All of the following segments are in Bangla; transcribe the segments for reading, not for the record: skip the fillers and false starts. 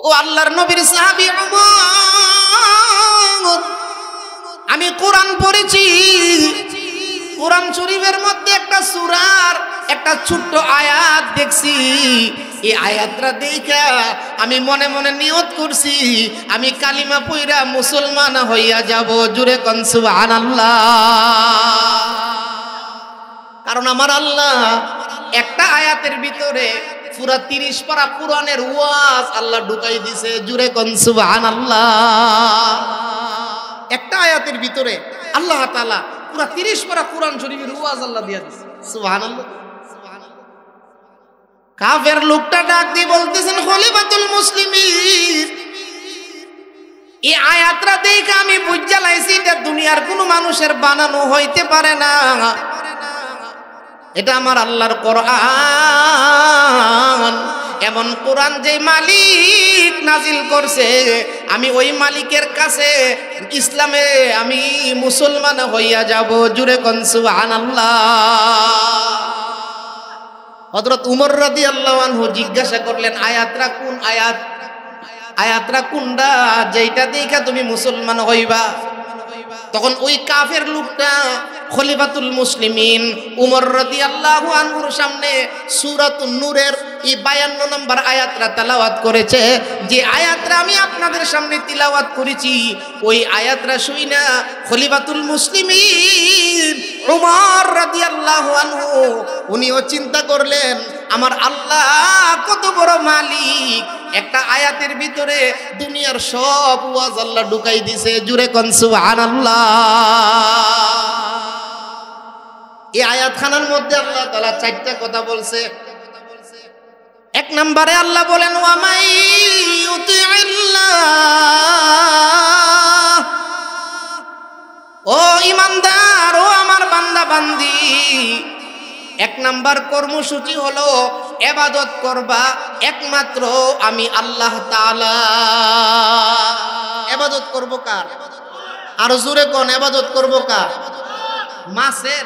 ও আল্লাহর নবীর সাহাবী ওমর, আমি কোরআন পড়েছি, কোরআন শরীফের মধ্যে একটা সূরার একটা ছোট্ট আয়াত দেখছি। এই আয়াতটা দেখা আমি মনে মনে নিয়ত করছি আমি কালিমা পড়া মুসলমান হইয়া যাব। জুরে কোন সুবহানাল্লাহ। কারণ আমার আল্লাহ একটা আয়াতের ভিতরে পুরা 30 পারা কোরআনের ওয়াজ আল্লাহ ঢুকাই দিছে। জুরে কোন সুবহানাল্লাহ। একটা আয়াতের ভিতরে আল্লাহ তাআলা পুরা 30 পারা কোরআন শরীফের ওয়াজ আল্লাহ দিয়া দিছে। সুবহানাল্লাহ। কাফের লোকটা ডাক দিয়ে বলতেছেন খলিফাতুল মুসলিমিন, এই আয়াতটা দেখে আমি বুঝা লাইছি এটা দুনিয়ার কোনো মানুষের বানানো হইতে পারে না, এটা আমার আল্লাহর কোরআন। এমন কোরআন যে মালিক নাজিল করছে, আমি ওই মালিকের কাছে ইসলামে আমি মুসলমান হইয়া যাব। জুরে কোন সুবহানাল্লাহ। হযরত উমর রাদিয়াল্লাহু আনহু জিজ্ঞাসা করলেন আয়াতটা কোন আয়াত, আয়াতটা কোনটা যেটা দেখা তুমি মুসলমান হইবা? তখন ওই কাফের লোকটা খলিফাতুল মুসলিমিন উমর রাদিয়াল্লাহু আনহুর সামনে সূরাতুন নূরের এই 52 নম্বর আয়াতটা তেলাওয়াত করেছে। যে আয়াতটা আমি আপনাদের সামনে তিলাওয়াত করেছি, ওই আয়াতটা শুইনা খলিফাতুল মুসলিমিন উমর রাদিয়াল্লাহু আনহু উনিও চিন্তা করলেন আমার আল্লাহ কত বড় মালিক, একটা আয়াতের ভিতরে দুনিয়ার সব ওয়াজ আল্লাহ ঢুকাই দিছে। জুরে কোন সুবহানাল্লাহ। এই আয়াতখানার মধ্যে আল্লাহ তাআলা 4টা কথা বলছে। এক নম্বরে আল্লাহ বলেন ওয়া মাই ইউতিইল্লাহ, ও ঈমানদার, ও আমার বান্দা বান্দি, এক নাম্বার কর্মসূচি হলো ইবাদত করবা একমাত্র আমি আল্লাহ তাআলা। ইবাদত করব কার? আর জোরে কোন ইবাদত করব কার? মাছের,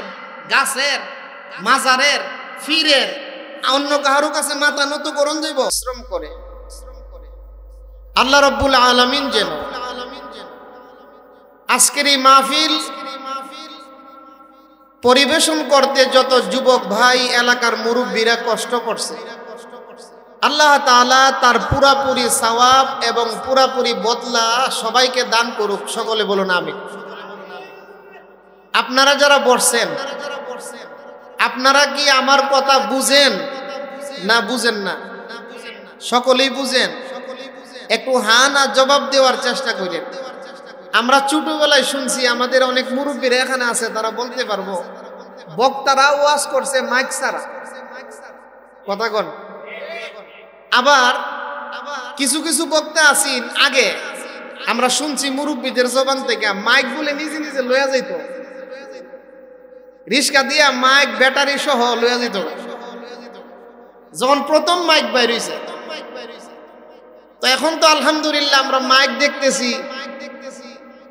গাছের, মাজারের, ফিরের, অন্য কারো কাছে মাথা নত করন যাইব? শ্রম করে আল্লাহ রাব্বুল আলামিন যেন আজকের এই মাহফিল পরিবেশন করতে যত যুবক ভাই এলাকার মুরব্বীরা কষ্ট করছে, আল্লাহ তাআলা তার পুরাপুরি সওয়াব এবং পুরাপুরি বদলা সবাইকে দান করুক। সকলে বলুন আমিন। আপনারা যারা বসছেন, আপনারা কি আমার কথা বুঝেন না বুঝেন না? সকলেই বুঝেন? একটু হ্যাঁ না জবাব দেওয়ার চেষ্টা করেন। আমরা ছোটবেলায় শুনছি, আমাদের অনেক মুরব্বীরা এখানে আছে, তারা বলতে পারবো, বক্তারা ওয়াজ করছে মাইক ছাড়া। কথা কন। আবার কিছু কিছু বক্তা আছেন, আগে আমরা শুনছি মুরব্বীদের জবান থেকে মাইক বলে নিজে নিজে লইয়া যাইত, রিস্কা দিয়া মাইক ব্যাটারি সহ লইয়া যেত। যখন প্রথম মাইক বাইর হইছে, তো এখন তো আলহামদুলিল্লাহ আমরা মাইক দেখতেছি,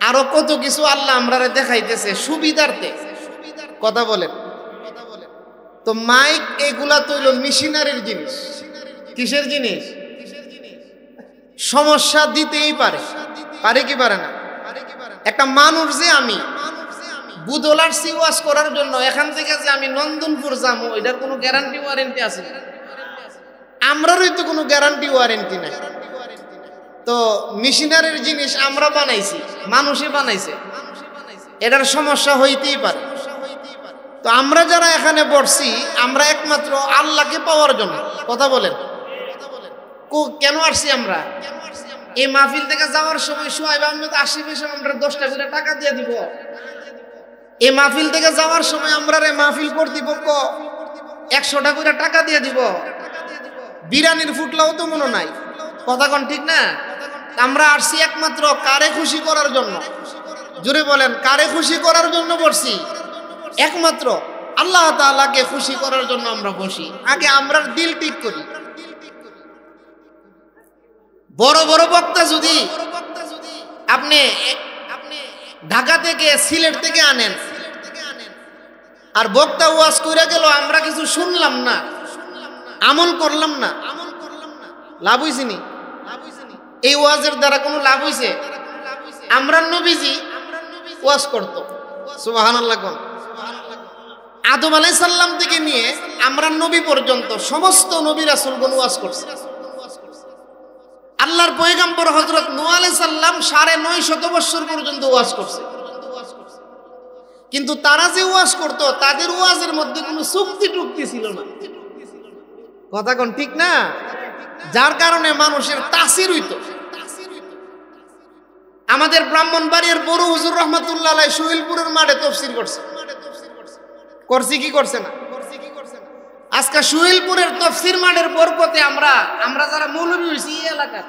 আরো কত কিছু আল্লাহ আমরা দেখাইতেছে সুবিধার্থে। কথা বলেন তো মাইক এগুলা তো হইল মেশিনারির জিনিস। কিসের জিনিস? সমস্যা দিতেই পারে, পারে কি পারে না? একটা মানুষ যে আমি বুদলার ওয়াজ করার জন্য এখান থেকে যে আমি নন্দনপুর যাবো, এটার কোনো গ্যারান্টি ওয়ারেন্টি আছে? আমরারই তো কোনো গ্যারান্টি ওয়ারেন্টি নাই। তো মেশিনারির জিনিস আমরা বানাইছি, মানুষে বানাইছে, এটার সমস্যা হইতেই পারে। তো আমরা যারা এখানে বসছি, আমরা একমাত্র আল্লাহকে পাওয়ার জন্য। কথা বলেন, কেন আসছি আমরা? এই মাহফিল থেকে যাওয়ার সময় সোহাইব আহমেদ আশিফের সময় আমরা 10টা করে টাকা দিয়ে দিব। এই মাহফিল থেকে যাওয়ার সময় আমরা মাহফিল কর্তৃপক্ষ 100টা করে টাকা দিয়ে দিব। বিরানির ফুটলাও তো মনে নাই। কথা কোন ঠিক না? আমরা আসছি একমাত্র কারে খুশি করার জন্য। জোরে বলেন, কারে খুশি করার জন্য বসছি? একমাত্র আল্লাহ তাআলাকে খুশি করার জন্য আমরা বসি। আগে আমরা দিল ঠিক করি। বড় বড় বক্তা যদি আপনি ঢাকা থেকে সিলেট থেকে আনেন, আর বক্তা ওয়াজ কইরা গেল, আমরা কিছু শুনলাম না, আমল করলাম না, লাভ হইছে নি? এই ওয়াজের দ্বারা কোনো লাভ হইছে? আমরা নবীজি ওয়াজ করত, সুবহানাল্লাহ। কোন আদম আলাইহিস সালাম থেকে নিয়ে আমরা নবী পর্যন্ত সমস্ত নবী রাসূলগণ ওয়াজ করছে। আল্লাহর পয়গম্বর হযরত নূহ আলাইহিস সালাম ৯৫০ বছর পর্যন্ত ওয়াজ করছে। কিন্তু তারা যে ওয়াজ করত তাদের ওয়াজের মধ্যে কোনো চুক্তি টুক্তি ছিল না। কথা কোন ঠিক না? যার কারণে মানুষের তাসির হইত। আমাদের ব্রাহ্মণবাড়িয়ার বড় হুজুর রহমাতুল্লাহ আলাইহি সুহেলপুরের মাঠে তাফসীর করছে, করছি কি করছে না? আজকে সুহেলপুরের তাফসীর মাঠের বরকতে আমরা যারা মৌলভী হইছি এই এলাকা,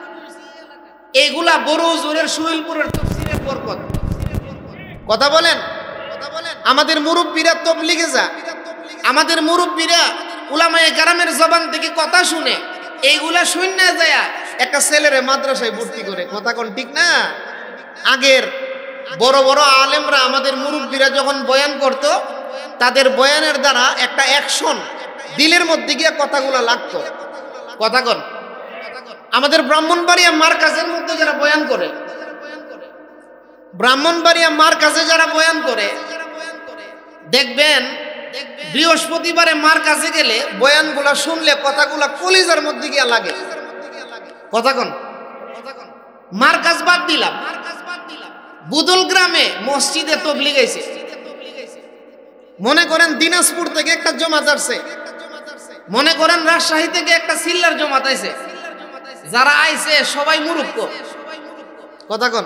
এইগুলা বড় হুজুরের সুহেলপুরের তাফসীরের বরকত। কথা বলেন। আমাদের মুরব্বীরা তাবলীগে যা, আমাদের মুরব্বীরা উলামায়ে কেরামের জবান থেকে কথা শুনে এইগুলা শুনে যায় একটা ছেলেরে মাদ্রাসায় ভর্তি করে। কথা কোন ঠিক না? আগের বড় বড় আলেমরা আমাদের মুরব্বীরা যখন বয়ান করত, তাদের বয়ানের দ্বারা একটা অ্যাকশন দিলের মধ্যে গিয়ে কথাগুলো লাগতো। কথা কোন? আমাদের ব্রাহ্মণবাড়িয়া মারকাজের মধ্যে যারা বয়ান করে, ব্রাহ্মণবাড়িয়া মারকাজে যারা বয়ান করে, দেখবেন বৃহস্পতিবারে মারকাজে গেলে বয়ানগুলা শুনলে কথাগুলা কলিজার মধ্যে গিয়া লাগে। কথা কোন? মারকাজ বাদ দিলাম, বুদল গ্রামে মসজিদে তবলিগ গাইছে। মনে করেন দিনাজপুর থেকে একটা জমাত আসছে, মনে করেন রাজশাহী থেকে একটা সিল্লার জমাত আইছে, যারা আইছে সবাই মূর্খ। কথা কোন?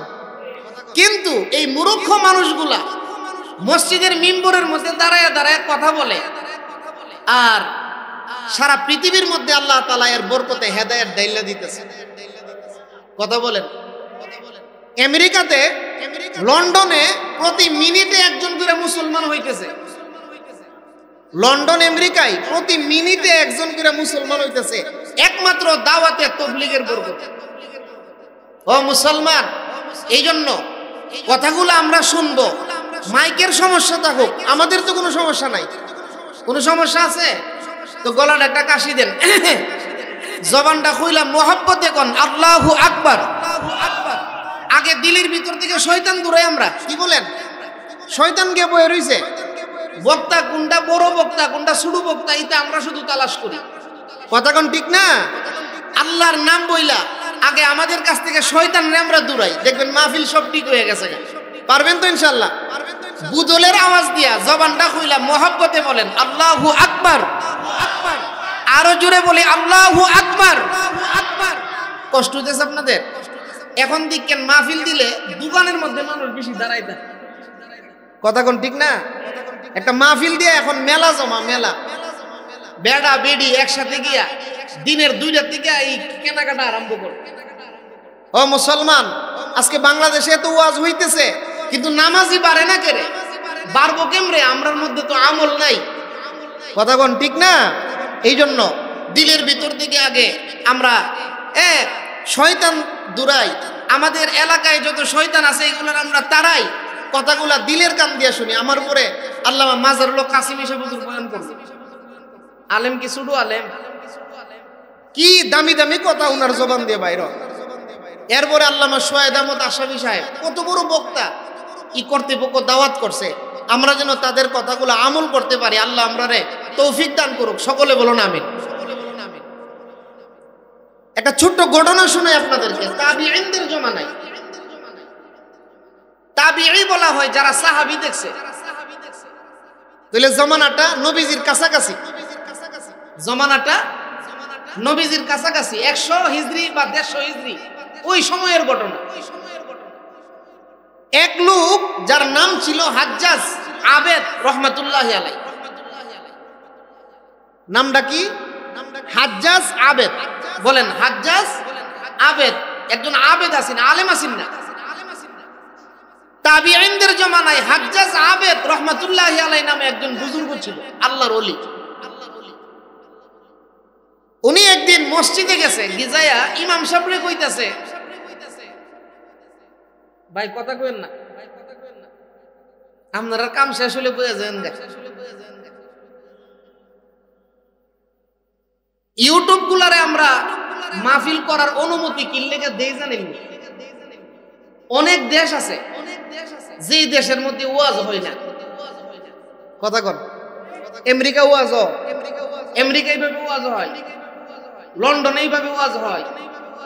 কিন্তু এই মূর্খ মানুষগুলা মসজিদের মিম্বরের মধ্যে দাঁড়ায় দাঁড়ায় কথা বলে, আর সারা পৃথিবীর মধ্যে আল্লাহ তাআলা এর বরকতে হেদায়েত দাইলা দিতেছে। কথা বলেন। আমেরিকাতে, লন্ডনে প্রতি মিনিটে একজন করে মুসলমান হইতেছে। লন্ডন আমেরিকায় প্রতি মিনিটে একজন করে মুসলমান হইতেছে, একমাত্র দাওয়াতে তাবলীগের বরকতে। ও মুসলমান, এই জন্য কথাগুলো আমরা শুনবো। মাইকের সমস্যা থাকুক, আমাদের তো কোনো সমস্যা নাই। কোনো সমস্যা আছে তো গলাটা একটা কাশি দেন, জবানটা খুইলা মোহাব্বতে কোন আল্লাহু আকবার। আগে দিলের ভিতর থেকে শয়তান দূরে। আমরা কি বলেন? শয়তান গিয়ে বয়ে রইছে। বক্তা কোনটা বড় বক্তা, কোনটা ছোট বক্তা, এটা আমরা শুধু তালাশ করি। কথা কোন ঠিক না? আল্লাহর নাম বইলা আগে আমাদের কাছ থেকে শয়তানরে আমরা দূরাই, দেখবেন মাহফিল সব ঠিক হয়ে গেছে। পারবেন তো ইনশাআল্লাহ? বুদলের আওয়াজ দিয়া জবানটা খুইলা মোহাব্বতে বলেন আল্লাহু আকবার। আরো জোরে বলি আল্লাহু আকবার। কষ্ট হইতেছে আপনাদের? এখন দেখেন মাহফিল দিলে দোকানের মধ্যে মানুষ বেশি দাঁড়ায় থাকে। কথা কোন ঠিক না? একটা মাহফিল দিয়ে এখন মেলা জমা, মেলা বেড়া বেড়ি একসাথে গিয়া দিনের 2টার থেকে এই কেনাকাটা আরম্ভ করে। ও মুসলমান, আজকে বাংলাদেশে তো ওয়াজ হইতেছে, কিন্তু নামাজি বাড়ে না কেরে? বাড়বো কেমরে? আমরার মধ্যে তো আমল নাই। কথা কোন ঠিক না? এই জন্য দিলের ভিতর থেকে আগে আমরা শয়তান দূরাই। আমাদের এলাকায় যত শয়তান আছে এগুলোর আমরা তারাই কথাগুলা দিলের কান দিয়ে শুনি। আমার উপরে আল্লামা মাজারুল কাসিম এসে হুজুর বয়ান করছে। আলেম কি ছোট আলেম? কি দামি দামি কথা উনার জবান দিয়ে বাইর। এরপরে আল্লামা সোহায়েদ আহমদ আশরাফী সাহেব কত বড় বক্তা, কি কর্তৃপক্ষ দাওয়াত করছে, আমরা যেন তাদের কথাগুলো আমল করতে পারি। আল্লাহ আমরারে তৌফিক দান করুক। সকলে বলুন আমিন। একটা ছোট্ট ঘটনা শুনে আপনাদেরকে। তাবিঈনদের জমানায়, তাবিঈ বলা হয় যারা সাহাবী দেখছে, তাহলে জমানাটা নবীজির কাছাকাছি। জমানাটা নবীজির কাছাকাছি, 100 হিজরি বা 150 হিজরি, ওই সময়ের ঘটনা। এক লোক যার নাম ছিল হাজ্জাজ আবেদ রহমাতুল্লাহি আলাইহি। নামটা কি? হাজ্জাজ আবেদ। বলেন হাজ্জাজ আবেদ। একজন আবেদ আছেন, আলেম আছেন না। তাবিঈনদের জমানায় হাজ্জাজ আবেদ রহমাতুল্লাহি আলাইহি নামে একজন বুজুর্গ ছিল, আল্লাহর ওলি। উনি একদিন মসজিদে গেছে, গিজায়া ইমাম সাহেবরে কইতাছে, ভাই কথা কইেন না, আপনারা কাম শেষ হলে বইয়া যান। ইউটিউব গুলারে আমরা মাহফিল করার অনুমতি কি লেগে দেই জানেন? অনেক দেশ আছে যে দেশের মধ্যে ওয়াজ হয় না। কথা কন, আমেরিকা ওয়াজ হয়, আমেরিকা এইভাবে ওয়াজ হয়, লন্ডনে এইভাবে ওয়াজ হয়।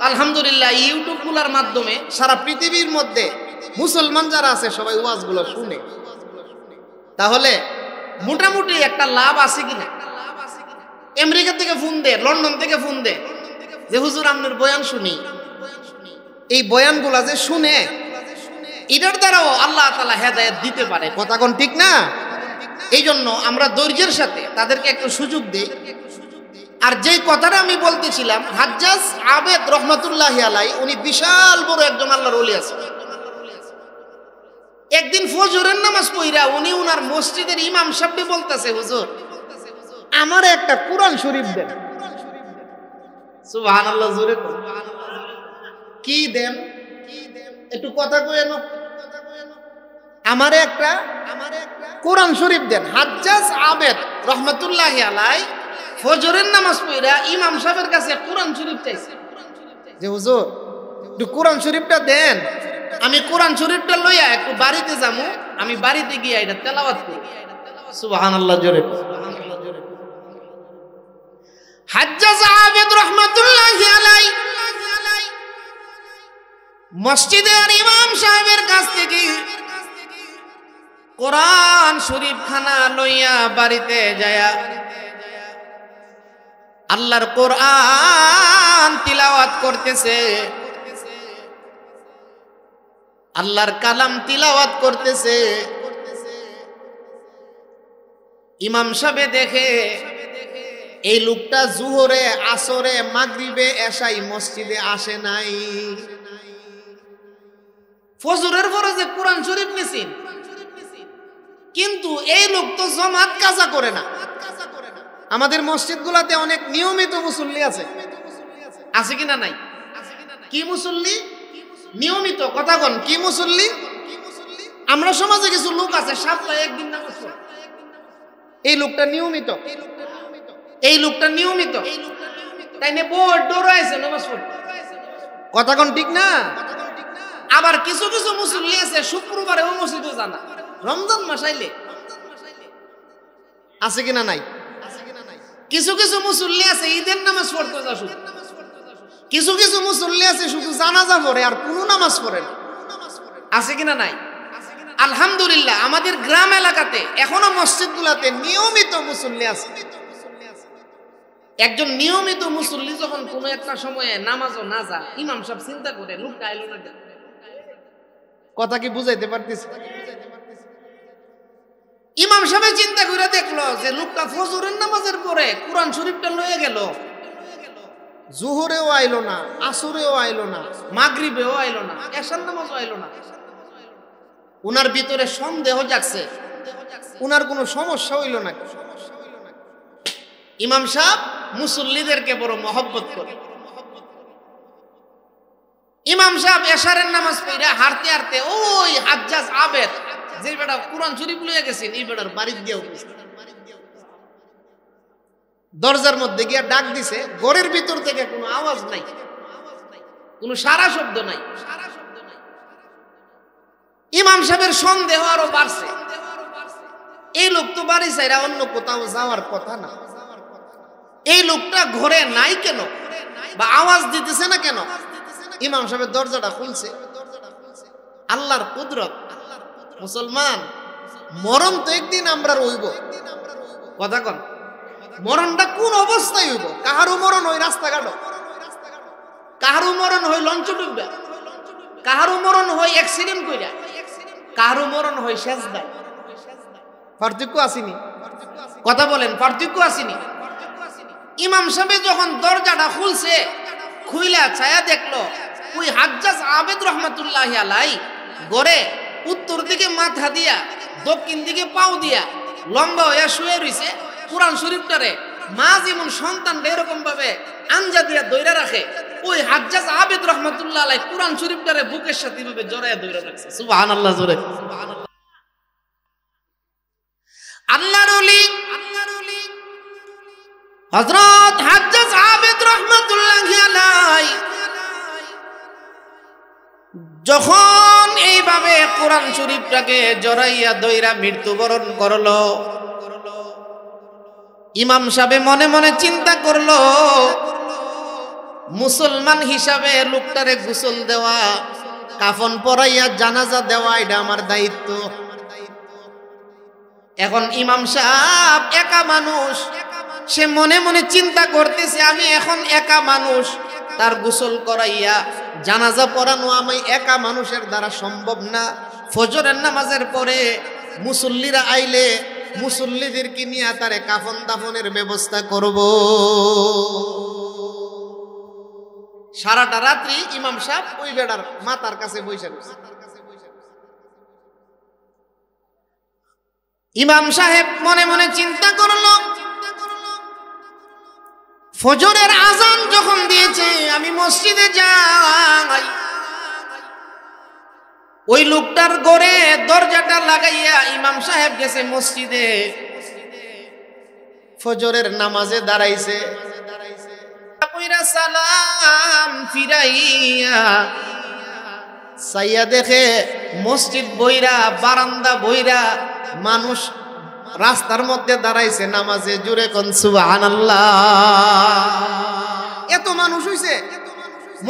আলহামদুলিল্লাহ, ইউটিউব গুলার মাধ্যমে সারা পৃথিবীর মধ্যে মুসলমান যারা আছে সবাই ওয়াজগুলো শুনে। তাহলে মোটামুটি একটা লাভ আছে কিনা? আমেরিকা থেকে ফোন দে, লন্ডন থেকে ফোন দে যে হুজুর আপনার বয়ান শুনি। এই বয়ানগুলা যে শুনে, এটার দ্বারাও আল্লাহ তাআলা হেদায়েত দিতে পারে। কথা কোন ঠিক না? এই জন্য আমরা ধৈর্যের সাথে তাদেরকে একটু সুযোগ দেই। আর যেই কথাটা আমি বলতেছিলাম, হাজ্জাজ আবেদ রহমাতুল্লাহি আলাইহি, উনি বিশাল বড় একজন আল্লাহর ওলি আছে। একদিন ফজরের নামাজ পড়া উনি উনার মসজিদের ইমাম সাহেবকে বলতেছে, হুজুর আমার একটা কোরআন শরীফ দেন। সুবহানাল্লাহ, জোরে কি দেন? একটু কথা কইেন, আমারে একটা কোরআন শরীফ দেন। হাজ্জাজ আবেদ রহমাতুল্লাহি আলাইহি ফজরের নামাজ পড়া ইমাম সাহেবের কাছে কোরআন শরীফ চাইছে যে হুজুর একটু কোরআন শরীফটা দেন, আমি কোরআন শরীফটা লইয়া একটু বাড়িতে যাবো, আমি বাড়িতে গিয়ে এটা তেলাওয়াত করি। সুবহানাল্লাহ, জোরে। হাজ্জাজ আবেদ রাহমাতুল্লাহি আলাইহি মসজিদের ইমাম সাহেবের কাছ থেকে কোরআন শরীফ খানা লইয়া বাড়িতে যায়া আল্লাহর কোরআন তিলাওয়াত করতেছে, আল্লাহর কালাম তিলাওয়াত করতেছে। ইমাম সাহেব দেখে এই লোকটা জুহরে, আসরে, মাগরিবে, এশাই মসজিদে আসে নাই। ফজরের পরে যে কোরআন শরীফ নিছেন, কিন্তু এই লোক তো জামাত কাজা করে না। আমাদের মসজিদগুলোতে অনেক নিয়মিত মুসল্লি আছে, আছে কিনা নাই? কি মুসল্লি? নিয়মিত। কথা কন, কি মুসল্লি? আমরা সমাজে কিছু লোক আছে সপ্তাহে একদিন নামাজ পড়ে, এই লোকটা নিয়মিত, এই লোকটা নিয়মিত, তাই না? বড় ডরাইছে নামাজ পড়তে। কথা কন ঠিক না? আবার কিছু কিছু মুসল্লি আছে শুক্রবারে ও মসজিদে জানা, রমজান মাস আইলে। আছে কিনা নাই? কিছু কিছু মুসল্লি আছে ঈদের নামাজ পড়তে যা শুধু, কিছু কিছু মুসল্লি আছে শুধু জানাজা পড়ে আর কোনো নামাজ পড়ে না। আছে কিনা নাই? আলহামদুলিল্লাহ, আমাদের গ্রাম এলাকাতে এখনো মসজিদগুলোতে নিয়মিত মুসল্লি আছে। একজন নিয়মিত মুসল্লি যখন কোনো একটা সময়ে নামাজও না যা, ইমাম সাহেব চিন্তা করে লোকটা আইলো না কেন। কথা কি বুঝাইতে পারতেছি? ইমাম সাহেব চিন্তা করে দেখলো যে লোকটা ফজরের নামাজের পরে কোরআন শরীফটা লয়ে গেল, জোহরেও আইলো না, আসরেও আইলো না, মাগরিবেও আইলো না, এশার নামাজও আইলো না। উনার ভিতরে সন্দেহ জাগছে, উনার কোনো সমস্যা হইল না। ইমাম সাহেব মুসল্লিদেরকে বড় মহব্বত করে। ইমাম সাহেব এশারের নামাজ পড়া হারতে হারতে ওই হাজ্জাজ আবেদ যে বেটা কোরআন শরীফ লইয়া গেছেন, এই বেটার বাড়ির দিয়ে দরজার মধ্যে গিয়া ডাক দিছে। ঘরের ভিতর থেকে কোনো আওয়াজ নাই, কোনো সারা শব্দ নাই। ইমাম সাহেবের সন্দেহ আরো বাড়ছে, এই লোক তো বাড়ি ছাইরা অন্য কোথাও যাওয়ার কথা না, এই লোকটা ঘরে নাই কেন বা আওয়াজ দিতেছে না কেন? ইমাম সাহেবের দরজাটা খুলছে। আল্লাহর কুদরত। মুসলমান, মরণ তো একদিন আমরা রইব। কথা কন, মরণটা কোন অবস্থায় হইব? কাহারও মরণ হয় রাস্তাঘাট, কাহারও মরণ হয় লঞ্চ ডুববা, কাহারও মরণ হয় অ্যাক্সিডেন্ট কইরা, কাহারও মরণ হয় সেজদায়। পার্থক্য আসেনি? কথা বলেন, পার্থক্য আসেনি? ইমাম সাহেব যখন দরজাটা খুলছে, খুইলা ছায়া দেখলো ওই হাজ্জাজ আবেদ রহমাতুল্লাহি আলাইহি ঘরে উত্তর দিকে মাথা দিয়া, দক্ষিণ দিকে পাও দিয়া লম্বা হইয়া শুয়ে রইছে। কোরআন শরীফটারে মা যেমন সন্তানটা এরকম ভাবে আঞ্জা দিয়া দইরা রাখে, ওই হাজ্জাজ আবেদ রহমাতুল্লাহ আলাইহি কোরআন শরীফটারে বুকের সাথে ভাবে জড়ায়া দইরা রাখছে। সুবহানাল্লাহ, জোরে। আল্লাহর ওলি হযরত হাজ্জাজ আবেদ রাহমাতুল্লাহি আলাইহি যখন এইভাবে কোরআন শরীফটাকে জড়াইয়া দইরা মৃত্যুবরণ করলো, ইমাম সাহেব মনে মনে চিন্তা করলো, মুসলমান হিসাবে লোকটারে গোসল দেওয়া, কাফন পরাইয়া জানাজা দেওয়া এটা আমার দায়িত্ব। এখন ইমাম সাহেব একা মানুষ, সে মনে মনে চিন্তা করতেছে আমি এখন একা মানুষ, তার গোসল করাইয়া জানাজা পড়ানো আমি একা মানুষের দ্বারা সম্ভব না। ফজরের নামাজের পরে মুসল্লিরা আইলে মুসল্লিদেরকে নিয়ে তারে কাফন দাফনের ব্যবস্থা করব। সারাটা রাত্রি ইমাম সাহেব ওই বেড়ার মাথার কাছে বসে রয়েছে। ইমাম সাহেব মনে মনে চিন্তা করলো, ফজরের আজান যখন দিয়েছে আমি মসজিদে যাই, ওই লোকটার ঘরে দরজাটা লাগাইয়া ইমাম সাহেব গেছে মসজিদে, ফজরের নামাজে দাঁড়াইছে, সালাম ফিরাইয়া সাইয়া দেখে মসজিদ বইরা, বারান্দা বইরা, মানুষ রাস্তার মধ্যে দাঁড়াইছে নামাজে। জুড়ে কোন সুবহানাল্লাহ। এত মানুষ হইছে,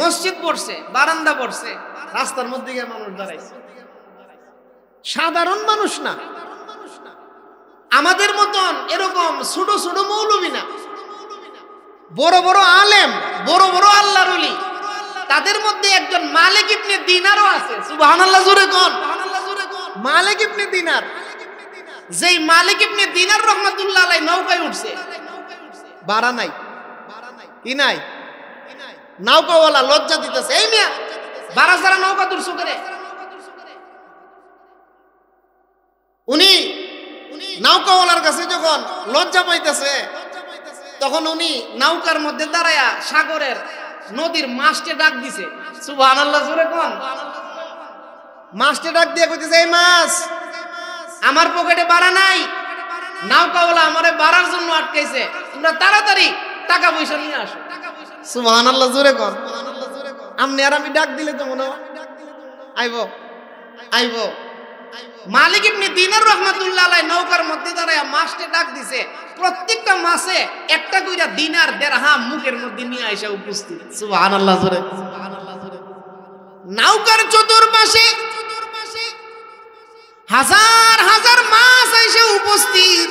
মসজিদ পড়ছে, বারান্দা পড়ছে, রাস্তার মধ্যে গিয়ে মানুষ দাঁড়াইছে। সাধারণ মানুষ না, আমাদের মতন এরকম ছোট ছোট মৌলবী না, বড় বড় আলেম, বড় বড় আল্লাহর ওলি। তাদের মধ্যে একজন মালিক ইবনে দিনারও আছে। সুবহানাল্লাহ জোরে কোন। মালিক ইবনে দিনার, যেই মালিক ইবনে দিনার রহমাতুল্লাহ আলাইহি নৌকায় উঠছে, ভাড়া নাই, কি নাই, নৌকাওয়ালা লজ্জা দিতেছে, এই মিয়া ভাড়া ছাড়া নৌকা তুলছো করে। উনি নৌকাওয়ালার কাছে যখন লজ্জা পাইতেছে, তখন উনি নৌকার মধ্যে দাঁড়ায়া সাগরের নদীর মাছকে ডাক দিছে। সুবহানাল্লাহ জোরে কোন। মাছকে ডাক দিয়ে কইতেছে, এই মাছ, আমার পকেটে ভাড়া নাই, নৌকাওয়ালা আমারে ভাড়ার জন্য আটকাইছে, তোমরা তাড়াতাড়ি টাকা পয়সা নিয়ে আসো। সুবহানাল্লাহ জোরে কোন। আমনে আর আমি ডাক দিলে তো মনে হয় আইবো আইবো। মালিক ইবনে দিনার রহমাতুল্লাহ আলাইহি নৌকার মধ্যে দাঁড়ায়া মাছকে ডাক দিছে, প্রত্যেকটা মাছে একটা কইরা দিনার দিরহাম মুখের মধ্যে নিয়ে আইসা উপস্থিত। সুবহানাল্লাহ জোরে। নৌকার চতুর্পাশে হাজার হাজার মাছ আইসা উপস্থিত,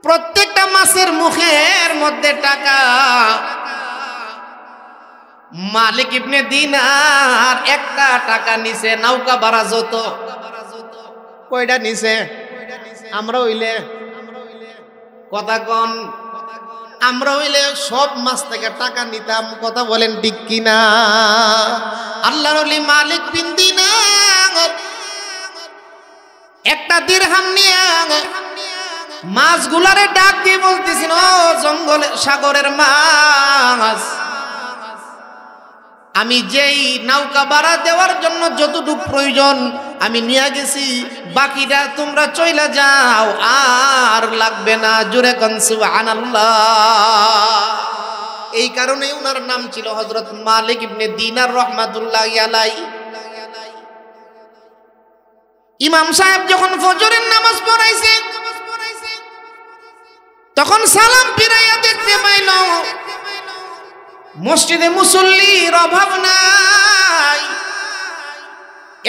প্রত্যেকটা মাছের মুখের মধ্যে টাকা। মালিক ইবনে দিনার একটা টাকা নিছে, নৌকা ভাড়া যত। কয়টা নিছে? আমরা হইলে কথা কন, আমরা হইলে সব মাছ থেকে টাকা নিতাম। কথা বলেন ঠিক কিনা? আল্লাহর ওলি মালিক বিন দিনার একটা দিরহাম নিয়ে মাছগুলারে ডাক দিয়ে বলতেছিল, ও জঙ্গলে সাগরের মাছ, আমি যেই নৌকা ভাড়া দেওয়ার জন্য যতটুকু প্রয়োজন আমি নিয়ে গেছি, বাকিটা তোমরা চইলা যাও, আর লাগবে না। জোরে কোন সুবহানাল্লাহ। এই কারণে ওনার নাম ছিল হযরত মালিক ইবনে দিনার রহমাতুল্লাহি আলাইহি। ইমাম সাহেব যখন ফজরের নামাজ পড়াইছে, তখন সালাম ফিরাইয়া দেখতে পাইল মসজিদে মুসল্লির অভাব নাই।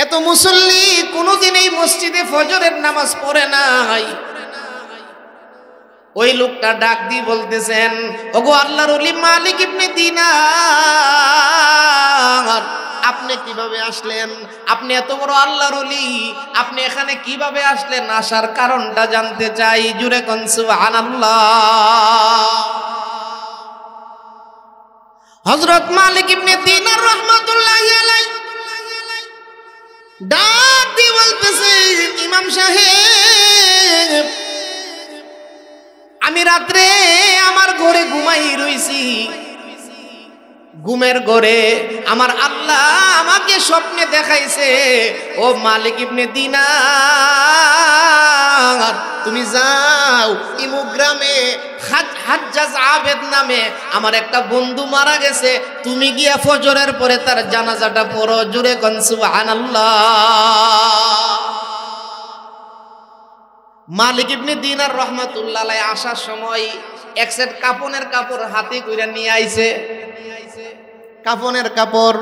এত মুসল্লি কোনদিন এই মসজিদে ফজরের নামাজ পড়ে নাই। ওই লোকটা ডাক দিয়ে বলতেছেন, ওগো আল্লাহর ওলি মালিক ইবনে দিনার, আপনি কিভাবে আসলেন? আপনি এত বড় আল্লাহর ওলি, আপনি এখানে কিভাবে আসলেন? আসার কারণটা জানতে চাই। জুরে কোন সুবহানাল্লাহ। হযরত মালিক ইবনে দিনার রাহমাতুল্লাহি আলাইহি ডাক দিয়ে বলতেছে, ইমাম সাহেব, আমি রাত্রে আমার ঘরে ঘুমাই রইছি, ঘুমের ঘরে আমার আল্লাহ আমাকে স্বপ্নে দেখাইছে, ও মালিক ইবনে দিনার, তুমি যাও ইমু গ্রামে হাজ্জাজ আবেদ নামে আমার একটা বন্ধু মারা গেছে, তুমি গিয়া ফজরের পরে তার জানাজাটা পড়ো। জুরে কোন সুবহানাল্লাহ। মালিক ইবনে দিনার রহমাতুল্লাহ আলাইহি আসার সময় এক সেট কাপনের কাপড় হাতে কইরা নিয়ে আইছে। কাপনের কাপড়।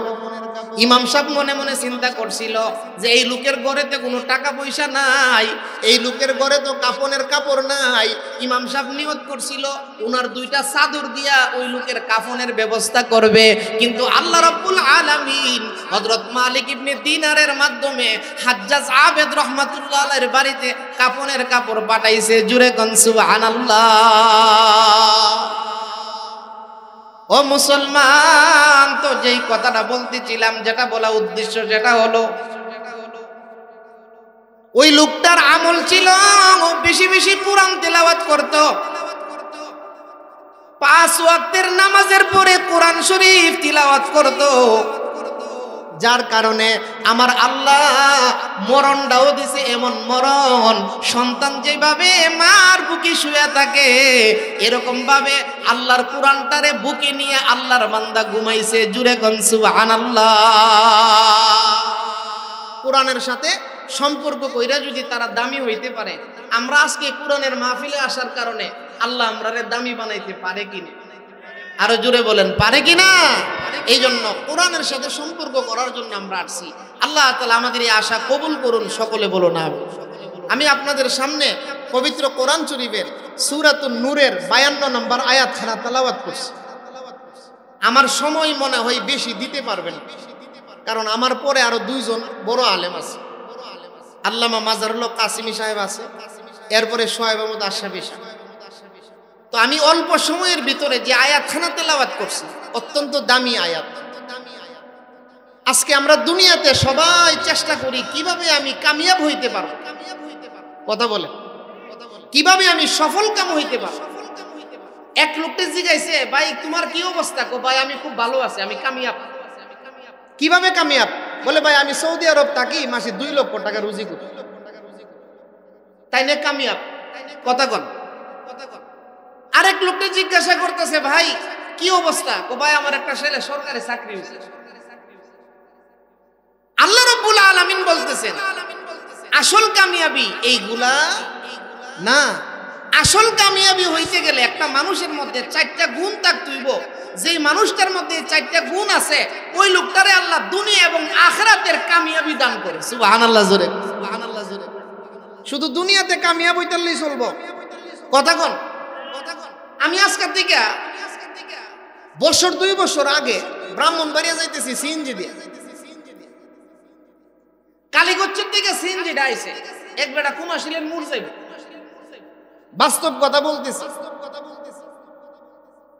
ইমাম সাহেব মনে মনে চিন্তা করছিল যে এই লোকের ঘরেতে কোনো টাকা পয়সা নাই, এই লোকের ঘরে তো কাপনের কাপড় নাই। ইমাম সাহেব নিয়ত করছিল ওনার দুইটা চাদর দিয়া ওই লোকের কাফনের ব্যবস্থা করবে, কিন্তু আল্লাহ রাব্বুল আলামিন হযরত মালিক ইবনে দিনারের মাধ্যমে হাজ্জাজ আবেদ রাহমাতুল্লাহ আলাইহির বাড়িতে কাফনের কাপড় পাঠাইছে। জুরে কোন সুবহানাল্লাহ। ও মুসলমান, তো যেই কথাটা বলতেছিলাম, যেটা বলা উদ্দেশ্য, যেটা হলো ওই লোকটার আমল ছিল বেশি বেশি কোরআন তেলাওয়াত করত, 5 ওয়াক্তের নামাজের পরে কোরআন শরীফ তিলাওয়াত করত, যার কারণে আমার আল্লাহ মরণটাও দিছে এমন মরণ, সন্তান যেভাবে মার বুকে শুয়ে থাকে এরকম ভাবে আল্লাহর কোরআনটারে বুকে নিয়ে আল্লাহর বান্দা ঘুমাইছে। জুরে কোন সুবহানাল্লাহ। কোরআনের সাথে সম্পর্ক কইরা যদি তারা দামি হইতে পারে, আমরা আজকে কোরআনের মাহফিলে আসার কারণে আল্লাহ আমরারে দামি বানাইতে পারে কিনা? আরো জোরে বলেন, পারে কিনা? এই জন্য কোরআনের সাথে সম্পর্ক করার জন্য আমরা আসছি। আল্লাহ তাআলা আমাদের এই আশা কবুল করুন। সকলে বলুন আমিন। আমি আপনাদের সামনে পবিত্র কোরআন শরীফের সূরাতুন নূরের 52 নম্বর আয়াতখানা তেলাওয়াত করছি। আমার সময় মনে হয় বেশি দিতে পারবেন, কারণ আমার পরে আরো 2 জন বড় আলেম আছে। আল্লামা মাজারুল হক কাসিমি সাহেব আছে, এরপরে সোহেব আহমদ আশরাফি সাহেব। তো আমি অল্প সময়ের ভিতরে যে আয়াতখানা তেলাওয়াত করছি, অত্যন্ত দামি আয়াত। আজকে আমরা দুনিয়াতে সবাই চেষ্টা করি কিভাবে আমি কামিয়াব হইতে পারবো, কথা বলে কিভাবে আমি সফল কাম হইতে পারবো। এক লোকটা জিজ্ঞাসে, ভাই তোমার কি অবস্থা? কো ভাই আমি খুব ভালো আছি, আমি কামিয়াব। কিভাবে কামিয়াব? বলে ভাই আমি সৌদি আরব থাকি, মাসে 2 লক্ষ টাকা রুজি করি, তাই না কামিয়াব? কথা কন। আরেক লোকটা জিজ্ঞাসা করতেছে, ভাই কি অবস্থা? কো ভাই আমার একটা ছেলে সরকারি চাকরি হয়েছে। আল্লাহ রাব্বুল আলামিন বলতেছেন আসল কামিয়াবি এইগুলা না। আসল কামিয়াবি হইতে গেলে একটা মানুষের মধ্যে 4টা গুণ থাকতে হইব। যেই মানুষটার মধ্যে 4টা গুণ আছে ওই লোকটারে আল্লাহ দুনিয়া এবং আখিরাতের কামিয়াবি দান করে। সুবহানাল্লাহ জোরে, সুবহানাল্লাহ জোরে। শুধু দুনিয়াতে কামিয়াব হইতালেই চলবো? কথা কন। আমি আজকের থেকে বছর 2 বছর আগে ব্রাহ্মণবাড়িয়া যাইতেছি সিএনজি দিয়ে। কালীগঞ্জের থেকে সিএনজিটা আইছে, এক বেটা কুমাশিলের মুর যাইব। বাস্তব কথা বলতেছি।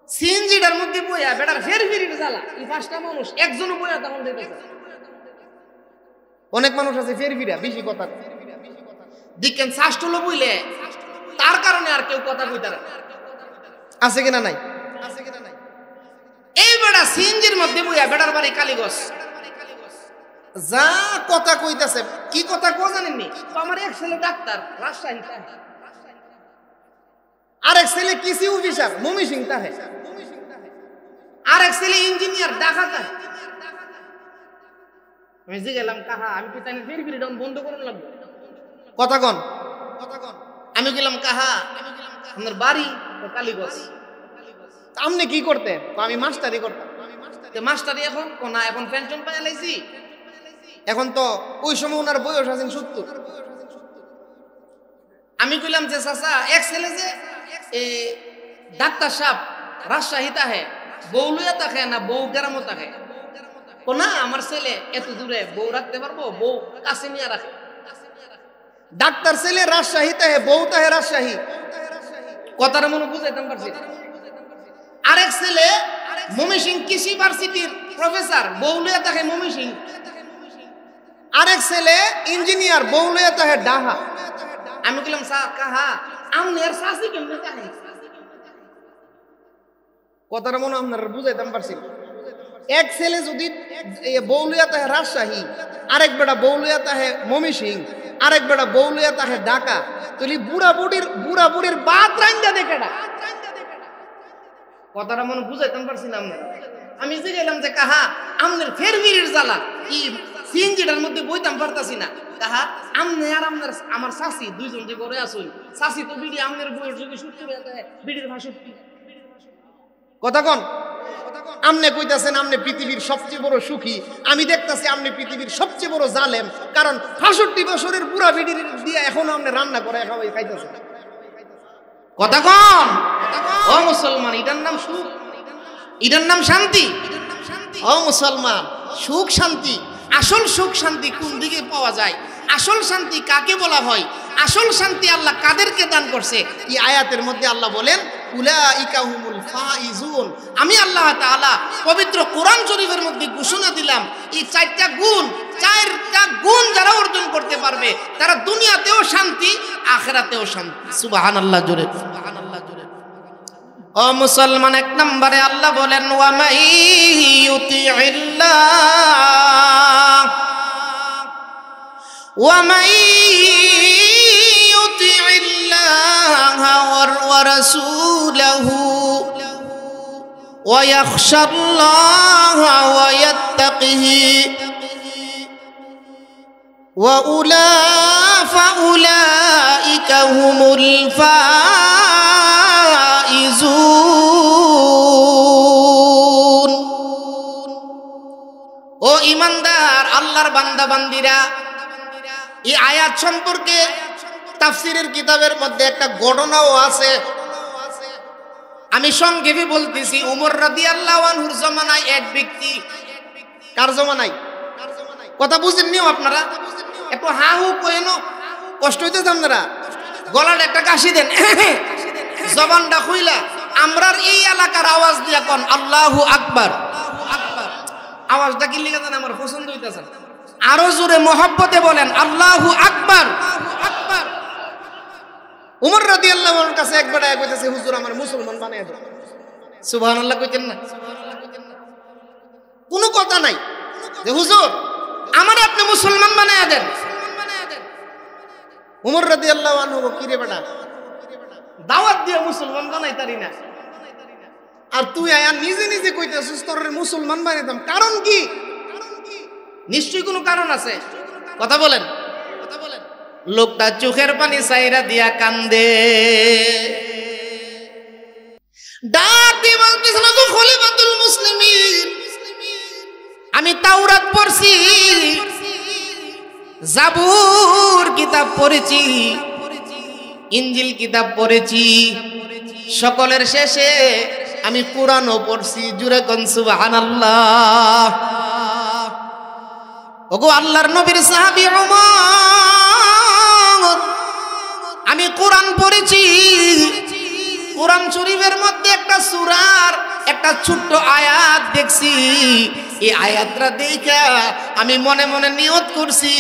সিএনজিটার মধ্যে বইয়া বেটার ফেরির জ্বালা, এই 5টা মানুষ একজনও বইয়া তখন দেখতেছে। অনেক মানুষ আছে ফেরিরা বেশি কথা দেখেন, শাস্টলো বইলে তার কারণে আর কেউ কথা কইতে না। আছে কিনা নাই? এই বেটা সিএনজির মধ্যে বইয়া, বেটার বাড়ি কালীগঞ্জ, যা কথা কইতাছে। কি কথা কো জানেননি? আমার এক ছেলে ডাক্তার রাজশাহী তাহে, আরেক ছেলে কৃষি অফিসার ময়মনসিংহ তাহে, আরেক ছেলে ইঞ্জিনিয়ার ঢাকা তাহে। আমি জিগেলাম কাহা? আমি কি তাই ফেরি ডাউন বন্ধ করুন লাগবে? কথা কন। আমি গেলাম কাহা? আপনার বাড়ি কালীগঞ্জ। আপনি কি করতেন? আমি মাস্টারি করতাম। মাস্টারি এখন না, এখন পেনশন পাই লাইছি। এখন তো ওই সময় ওনার বয়স আছেন 70। আমি কইলাম যে চাচা, এক ছেলে যে ডাক্তার সাহেব রাজশাহী তাহে, বউ লইয়া থাকে না বউ গ্রামও থাকে? ও না, আমার ছেলে এত দূরে বউ রাখতে পারবো, বউ কাছে নিয়ে রাখে। ডাক্তার ছেলে রাজশাহী তাহে, বউ তাহে রাজশাহী। কথাটা মনে বুঝাইতাম পারছি। আরেক ছেলে ময়মনসিংহ কৃষি ইউনিভার্সিটির প্রফেসর, বউ লইয়া থাকে ময়মনসিংহ। আরেক ছেলে ইঞ্জিনিয়ার, বউ লইয়া থাকে ঢাকা। আমি কইলাম কাহা আমনে আর শাসি কেমনে তাহে? কথাটা মনে আপনারা বুঝাইতাম পারছি। এক ছেলে যদি বৌলিয়া তাহে রাজশাহী, আরেক বেটা বৌলিয়া তাহে ময়মনসিং, আরেক বেটা বৌলিয়া তাহে ঢাকা, তুই বুড়া বুড়ির বাত রাইন্দা দেখে না। কথাটা মনে বুঝাইতাম পারছি না আপনার। আমি যে গেলাম যে কাহা আমনের ফের বিড়ির জ্বালা ই সিএনজিটার মধ্যে বইতাম পারতাছি না। কাহা আমনে আর আপনার আমার শাশি দুইজন যে ঘরে আসুন, শাশি তো বিড়ি আমনের বইয়ের যুগে সত্যি বিড়ির ভাষাটি কথা কন। আমনে কইতাছেন আমনে পৃথিবীর সবচেয়ে বড় সুখী, আমি দেখতাছি আমনে পৃথিবীর সবচেয়ে বড় জালেম, কারণ ৬৫ বছরের বুড়া বিড়ির দিয়ে এখনো আমনে রান্না করে খাওয়াই খাইতেছেন। কথা কন। ও মুসলমান, এটার নাম সুখ, এটার নাম শান্তি। ও মুসলমান, সুখ শান্তি, আসল সুখ শান্তি কোন দিকে পাওয়া যায়? আসল শান্তি কাকে বলা হয়? আসল শান্তি আল্লাহ কাদেরকে দান করছে? এই আয়াতের মধ্যে আল্লাহ বলেন উলাইকা হুমুল ফাইজুন। আমি আল্লাহ তাআলা পবিত্র কোরআন শরীফের মধ্যে ঘোষণা দিলাম এই চারটা গুণ যারা অর্জন করতে পারবে তারা দুনিয়াতেও শান্তি, আখিরাতেও শান্তি। সুবহানাল্লাহ জোরে, সুবহানাল্লাহ জোরে। ও মুসলমান, এক নম্বরে আল্লাহ বলেন ওয়া মাই ইউতিইল্লাহ ওয়া মাই ইউতিইল্লাহ ওয়া রাসূলহু ওয়া ইয়াখশাল্লাহ ওয়া ইয়াত্তাকিহি ওয়া উলাইকা হুমুল ফাইজুন। ও ঈমানদার আল্লাহর বান্দা বান্দিরা, এই আয়াত সম্পর্কে তাফসীরের কিতাবের মধ্যে একটা ঘটনাও আছে। আমি সংক্ষেপে বলতেছি। উমর রাদিয়াল্লাহু আনহুর জামানায় এক ব্যক্তি, কার জামানায়? কথা বুঝেননিও আপনারা? একটু হা হু কইনো, কষ্ট হইতেছে আপনারা? গলার একটা কাশি দেন, জবানটা খুইলা আমরার এই এলাকার আওয়াজ দিয়া কোন আল্লাহু আকবার। আওয়াজটা কি লিখে দেন, আমার পছন্দ হইতেছে। আরো জোরে মহব্বতে বলেন আল্লাহু আকবার। উমর রাদিয়াল্লাহু আনহুর কাছে একবার কইতেছে হুজুর আমার মুসলমান বানায় দাও। সুবহানাল্লাহ কইতেন না? কোনো কথা নাই যে হুজুর আমার আপনি মুসলমান বানায় দেন। উমর রাদিয়াল্লাহু আনহু কি রে বেটা, দাওয়াত দিয়ে মুসলমান বানাইতারি না, আর তুই আয়া নিজে নিজে কইতেছিস তোর মুসলমান বানাইতাম। কারণ কি? নিশ্চয়ই কোনো কারণ আছে। কথা বলেন, কথা বলেন। লোকটা চোখের পানি সাইরা দিয়া কান্দে, ডাক দিয়ে বলতেছিল তো খলিফাতুল মুসলিমিন, আমি তাওরাত পড়ছি, জাবুর কিতাব পড়েছি, ইনজিল কিতাব পড়েছি, সকলের শেষে আমি কোরআনও পড়ছি। জুরে কোন সুবহানাল্লাহ। ওগো আল্লাহর নবীর সাহাবী ওমর, আমি কোরআন পড়েছি। কোরআন শরীফের মধ্যে একটা সূরার একটা ছোট্ট আয়াত দেখছি। এই আয়াতটা দেখা আমি মনে মনে নিয়ত করছি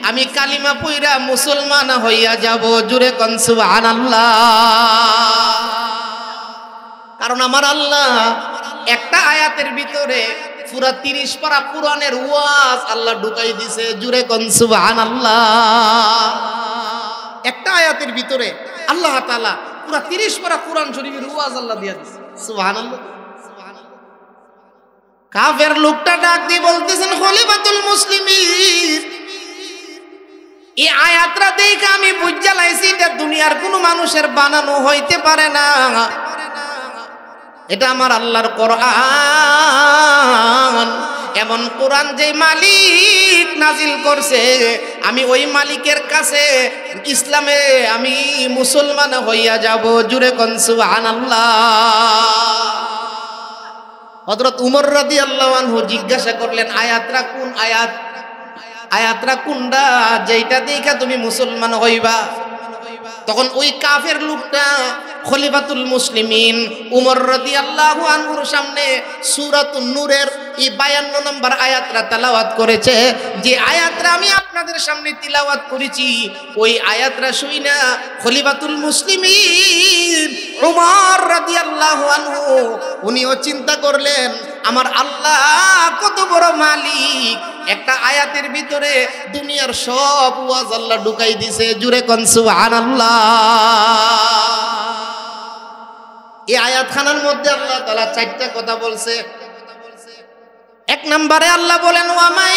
আমি কালিমা পইরা মুসলমান হইয়া যাব। জুরে কোন সুবহানাল্লাহ। কারণ আমার আল্লাহ একটা আয়াতের ভিতরে পুরা 30 পারা কোরআনের ওয়াজ আল্লাহ ঢুকাই দিছে। জুরে কোন সুবহানাল্লাহ। একটা আয়াতের ভিতরে আল্লাহ তাআলা পুরা 30 পারা কোরআন শরীফের ওয়াজ আল্লাহ দিয়া দিছে। সুবহানাল্লাহ। কাফের লোকটা ডাক দিয়ে বলতেছেন খলিফাতুল মুসলিমিন, এই আয়াতটা দেখে আমি বুঝা লাইছি এটা দুনিয়ার কোনো মানুষের বানানো হইতে পারে না, এটা আমার আল্লাহর কোরআন। এমন কোরআন যে মালিক নাজিল করছে, আমি ওই মালিকের কাছে ইসলামে আমি মুসলমান হইয়া যাব। জুরে কোন সুবহানাল্লাহ। হযরত উমর রাদিয়াল্লাহু আনহু জিজ্ঞাসা করলেন আয়াতরা কোন আয়াত, আয়াতরা কোনটা যেটা দেখা তুমি মুসলমান হইবা? তখন ওই কাফের লোকটা খলিফাতুল মুসলিমিন উমর রাদিয়াল্লাহু আনহুর সামনে সূরাতুন নূরের এই 52 নম্বর আয়াতটা তেলাওয়াত করেছে। যে আয়াতটা আমি আপনাদের সামনে তিলাওয়াত করেছি, ওই আয়াতটা শুইনা খলিফাতুল মুসলিমিন উমর রাদিয়াল্লাহু আনহু উনিও চিন্তা করলেন আমার আল্লাহ কত বড় মালিক। একটা আয়াতের ভিতরে দুনিয়ার সব ওয়াজ আল্লাহ ঢুকাই দিছে। জুরে কোন সুবহানাল্লাহ। এই আয়াতখানার মধ্যে আল্লাহ তাআলা 4টা কথা বলছে। এক নম্বরে আল্লাহ বলেন ওয়া মাই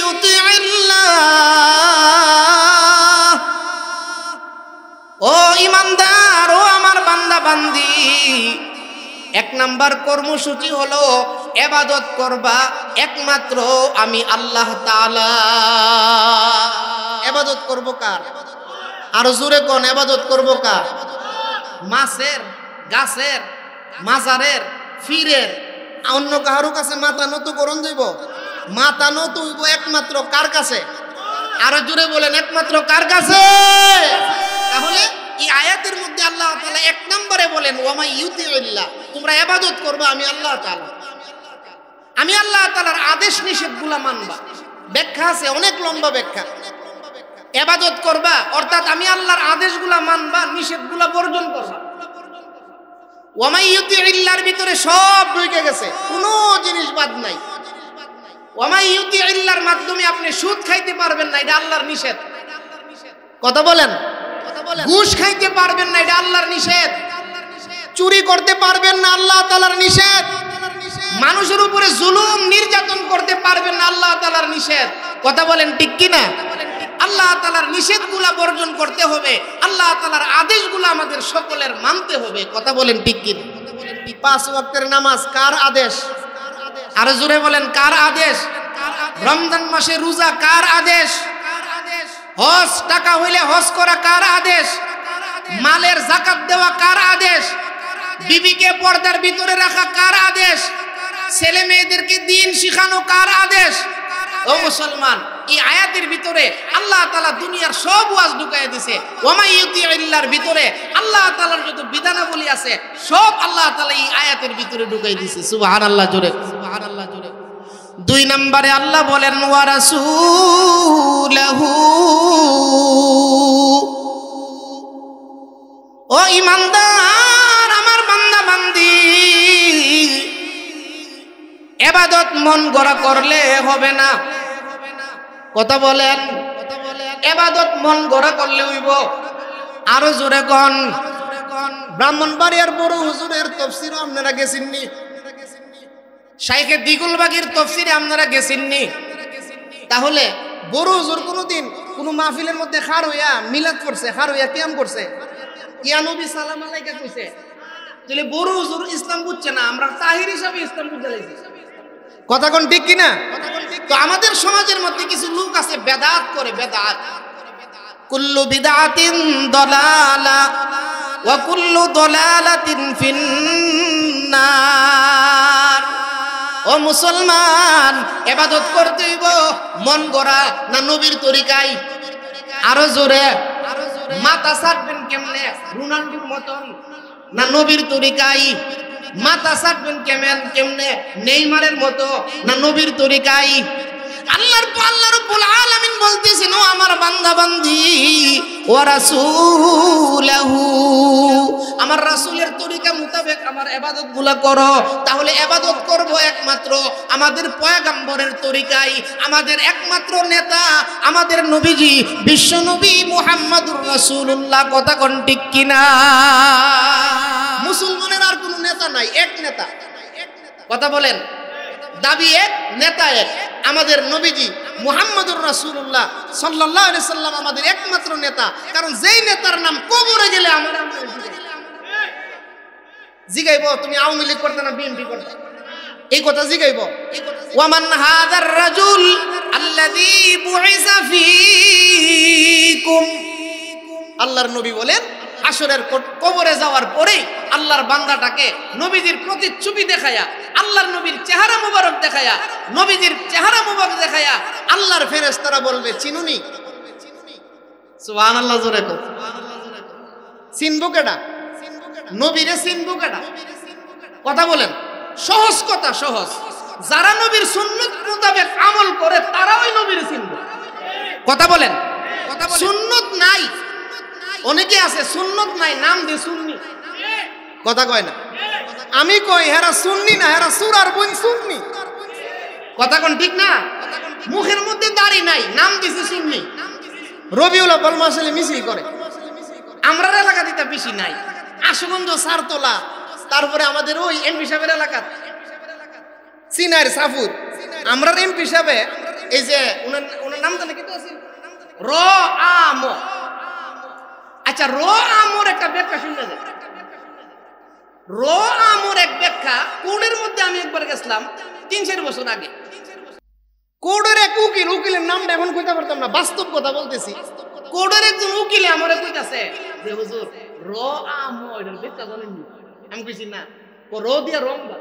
ইউতিইল্লাহ, ও ইমানদার, ও আমার বান্দা বান্দি, এক নাম্বার কর্মসূচি হলো ইবাদত করবা একমাত্র আমি আল্লাহ তাআলা। ইবাদত করব কার? আর জোরে কোন ইবাদত করব কার? মাছের, গাছের, মাজারের, ফিরের, অন্য কারো কাছে মাথা নত করন দেব? মাথা নত হইব একমাত্র কার কাছে? আরো জোরে বলেন, একমাত্র কার কাছে? তাহলে এই আয়াতের মধ্যে আল্লাহ তাআলা এক নম্বরে বলেন ওয়া মাই ইউতিইল্লাহ, তোমরা ইবাদত করবা আমি আল্লাহ তাআলা। আমি আল্লাহ তাআলার আদেশ নিষেধগুলো মানবা। ব্যাখ্যা আছে, অনেক লম্বা ব্যাখ্যা। ইবাদত করবা অর্থাৎ আমি আল্লাহর আদেশগুলো মানবা, নিষেধগুলো বর্জন করবা। ওয়া মাই ইউতিইল্লাহর ভিতরে সব ঢুকে গেছে, কোনো জিনিস বাদ নাই। ওয়া মাই ইউতিইল্লাহর মাধ্যমে আপনি সুদ খাইতে পারবেন না, এটা আল্লাহর নিষেধ। কথা বলেন। ঘুষ খাইতে পারবেন না, এটা আল্লাহর নিষেধ। চুরি করতে পারবেন না, আল্লাহ তাআলার নিষেধ। মানুষের উপরে জুলুম নির্যাতন করতে পারবেন না, আল্লাহ তাআলার নিষেধ। কথা বলেন ঠিক কি না? আল্লাহ তাআলার নিষেধগুলা বর্জন করতে হবে, আল্লাহ তাআলার আদেশগুলো আমাদের সকলের মানতে হবে। কথা বলেন ঠিক কি না? 5 ওয়াক্তের নামাজ কার আদেশ? আর জোরে বলেন কার আদেশ? রমজান মাসে রোজা কার আদেশ? হজ টাকা হইলে হজ করা কার আদেশ? মালের যাকাত দেওয়া কার আদেশ? বিবিকে পর্দার ভিতরে রাখা কার আদেশ? ছেলে মেয়েদেরকে দ্বীন শিখানো কার আদেশ? ও মুসলমান, এই আয়াতের ভিতরে আল্লাহ তাআলা দুনিয়ার সব ওয়াজ ঢুকাইয়া দিয়েছে। ওয়া মাই ইউতিইল্লাহর ভিতরে আল্লাহ তাআলার যত বিধানাবলী আছে সব আল্লাহ তাআলা এই আয়াতের ভিতরে ঢুকাই দিয়েছে। সুবহানাল্লাহ জোরে, সুবহানাল্লাহ জোরে। 2 নম্বরে আল্লাহ বলেন ওয়া রাসূলুহু, ও ইমানদার আমার বান্দা বান্দি, ইবাদত মন গড়া করলে হবে না। কথা বলেন, ইবাদত মন গড়া করলে হইব। আরো জোরে কোন। ব্রাহ্মণবাড়িয়ার বড় হুজুরের তাফসীরও আপনারা গেছেননি? শাইখে দিগুলবাগীর তাফসীরে আপনারা গেছেননি? তাহলে বড় হুজুর কোনদিন কোন মাহফিলের মধ্যে খাড় হইয়া মিলাদ করছে, খাড় হইয়া কিয়াম করছে, ইয়া নবী সালাম আলাইকা কইছে? তাহলে বড় হুজুর ইসলাম বুঝছে না, আমরা তাহির হিসাবে ইসলাম বুঝতে লাইছি। কথা কোন ঠিক কি না? তো আমাদের সমাজের মধ্যে কিছু লোক আছে বেদাত করে। বেদাত, কুল্লু বিদআতিন দালালা ওয়া কুল্লু দালালাতিন ফিন্নার। ও মুসলমান, ইবাদত করতে হইব মন গড়া না নবীর তরিকায়? আরো জোরে। মাথা ছাড়বেন কেমনে? রোনাল্ডোর মতন না নবীর তরিকায়? মাথা ছাড়বেন কেমনে? নেইমারের মতো না নবীর তরিকায়? আল্লাহ রাব্বুল আলামিন বলতেছেন ও আমার বান্দা বান্দি, ওয়া রাসূলুহু, আমার রাসূলের তরিকা মোতাবেক আমার ইবাদতগুলো করো। তাহলে ইবাদত করব একমাত্র আমাদের পয়গম্বরের তরিকায়। আমাদের একমাত্র নেতা আমাদের নবীজি, বিশ্ব নবী মুহাম্মদুর রাসূলুল্লাহ। কথা কোন ঠিক কিনা? মুসলমানের আর কোনো নেতা নাই, এক নেতা। কথা বলেন। দাবি এক, নেতা এক। আমাদের নবীজি মুহাম্মদুর রাসূলুল্লাহ সাল্লাল্লাহু আলাইহি সাল্লাম আমাদের একমাত্র নেতা। কারণ যেই নেতার নাম কবরে গেলে আমরা জিগাইব তুমি আওয়ামী লীগ করতে না বিএনপি করতে, এই কথা জিগাইব। ওয়ামান হাযার রাজুল আল্লাযী বুইসা ফীকুম, আল্লাহর নবী বলেন হাসরের কবরে যাওয়ার পরে আল্লাহর বান্দাটাকে নবীজির প্রতিচ্ছবি দেখায়া, আল্লাহর নবীর চেহারা মুবারক দেখায়া, নবীজির চেহারা মুবারক দেখায়া আল্লাহর ফেরেশতারা বলবে চিনুনি? সুবহানাল্লাহ জোরে কর। চিনবো কেডা? নবীরে চিনবো কেডা? কথা বলেন। সহজ কথা, সহজ। যারা নবীর সুন্নাত মোতাবেক আমল করে তারা ওই নবীরে চিনবে। কথা বলেন। সুন্নাত নাই, অনেকে আছে সুন্নাত নাই, নাম দিয়ে সুন্নি। কথা কয় না? আমি কই হেরা সুন্নি না, হেরা সুরার বোন সুন্নি। কথা কোন ঠিক না? মুখের মধ্যে দাড়ি নাই, নাম দিছে সুন্নি। রবিউল আউয়াল মাসে মিছিল করে। আমরা এলাকা দিতে বেশি নাই, আশুগঞ্জ, সারতলা, তারপরে আমাদের ওই এমপি সাহেবের এলাকা সিনার সাফুর, আমরা এমপি সাহেবে এই যে ওনার নাম জানে কি তো আছে র আম। আচ্ছা, র আমর একটা ব্যাখ্যা শুনে যায়। র আমর এক ব্যাখ্যা কোডের মধ্যে আমি একবার গেছিলাম 3-4 বছর আগে। কোডের এক উকিল, উকিলের নামটা এখন কইতে পারতাম না, বাস্তব কথা বলতেছি। কোডের একজন উকিলে আমারে কইতাছে যে হুজুর র আম এর ব্যাখ্যা জানেন নি? আমি কইছি না। ও র দিয়া রংবা,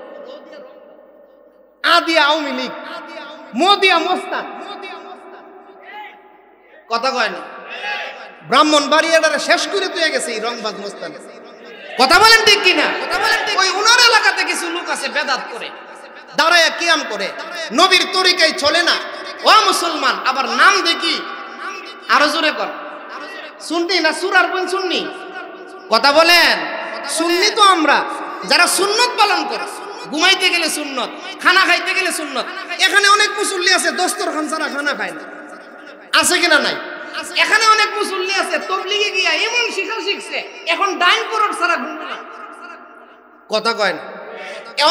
আ দিয়া আওয়ামী লীগ, ম দিয়া মোস্তান। কথা কয় না? ব্রাহ্মণবাড়িয়াটারে শেষ করে তুই গেছে এই রংবাজ মোস্তান। কথা বলেন ঠিক কিনা? ওই উনার এলাকাতে কিছু লোক আছে বেদাত করে, দাঁড়ায় কিয়াম করে, নবীর তরিকায় চলে না। ও মুসলমান, আবার নাম দেখি আরো জোরে কর, সুন্নি না সুরার বোন সুন্নি? কথা বলেন। সুন্নি তো আমরা যারা সুন্নত পালন করে, ঘুমাইতে গেলে সুন্নত, খানা খাইতে গেলে সুন্নত। এখানে অনেক মুসল্লি আছে দস্তরখান ছাড়া খানা খায় না, আছে কিনা নাই? এখানে অনেক মুসল্লি আছে তবলিগে গিয়া এমন শিক্ষা শিখছে এখন ডাইন করোর ছাড়া ঘুমে না। কথা কয় না?